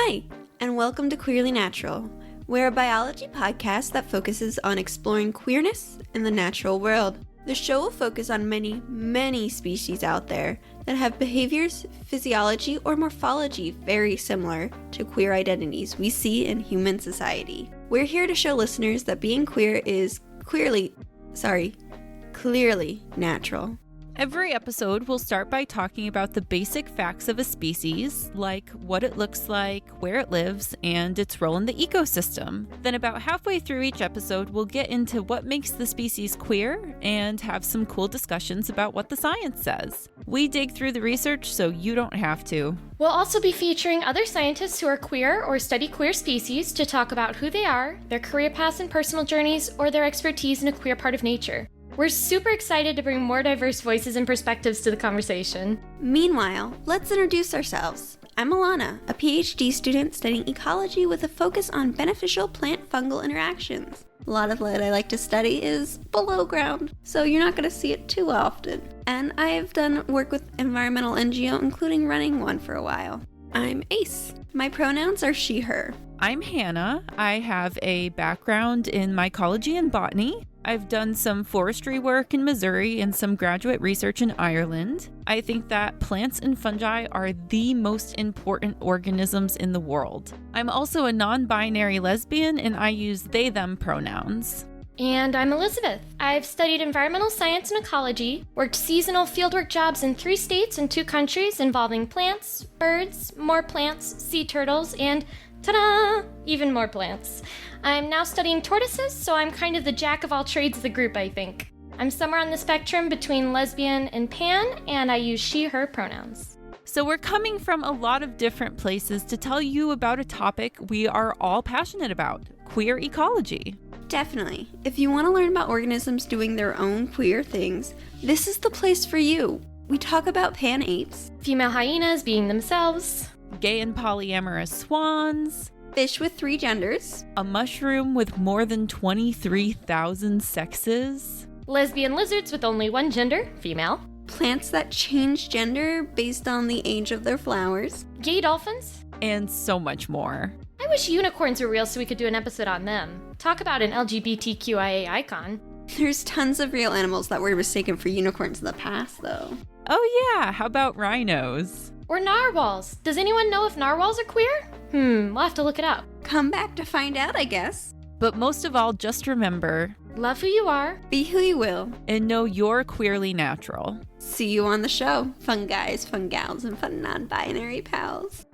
Hi, and welcome to Queerly Natural. We're a biology podcast that focuses on exploring queerness in the natural world. The show will focus on many species out there that have behaviors, physiology, or morphology very similar to queer identities we see in human society. We're here to show listeners that being queer is clearly natural. Every episode will start by talking about the basic facts of a species, like what it looks like, where it lives, and its role in the ecosystem. Then about halfway through each episode, we'll get into what makes the species queer and have some cool discussions about what the science says. We dig through the research so you don't have to. We'll also be featuring other scientists who are queer or study queer species to talk about who they are, their career paths and personal journeys, or their expertise in a queer part of nature. We're super excited to bring more diverse voices and perspectives to the conversation. Meanwhile, let's introduce ourselves. I'm Ilana, a PhD student studying ecology with a focus on beneficial plant-fungal interactions. A lot of what I like to study is below ground, so you're not going to see it too often. And I've done work with environmental NGO, including running one for a while. I'm Ace. My pronouns are she, her. I'm Hannah. I have a background in mycology and botany. I've done some forestry work in Missouri and some graduate research in Ireland. I think that plants and fungi are the most important organisms in the world. I'm also a non-binary lesbian and I use they/them pronouns. And I'm Elizabeth. I've studied environmental science and ecology, worked seasonal fieldwork jobs in 3 states and 2 countries involving plants, birds, more plants, sea turtles, and ta-da! Even more plants. I'm now studying tortoises, so I'm kind of the jack of all trades of the group, I think. I'm somewhere on the spectrum between lesbian and pan, and I use she, her pronouns. So we're coming from a lot of different places to tell you about a topic we are all passionate about, queer ecology. Definitely. If you want to learn about organisms doing their own queer things, this is the place for you. We talk about pan apes, Female hyenas being themselves, Gay and polyamorous swans, fish with 3 genders, a mushroom with more than 23,000 sexes, lesbian lizards with only 1 gender, female, plants that change gender based on the age of their flowers, gay dolphins, and so much more. I wish unicorns were real so we could do an episode on them. Talk about an LGBTQIA icon. There's tons of real animals that were mistaken for unicorns in the past, though. Oh yeah, how about rhinos? Or narwhals. Does anyone know if narwhals are queer? We'll have to look it up. Come back to find out, I guess. But most of all, just remember, love who you are, be who you will, and know you're queerly natural. See you on the show, fun guys, fun gals, and fun non-binary pals.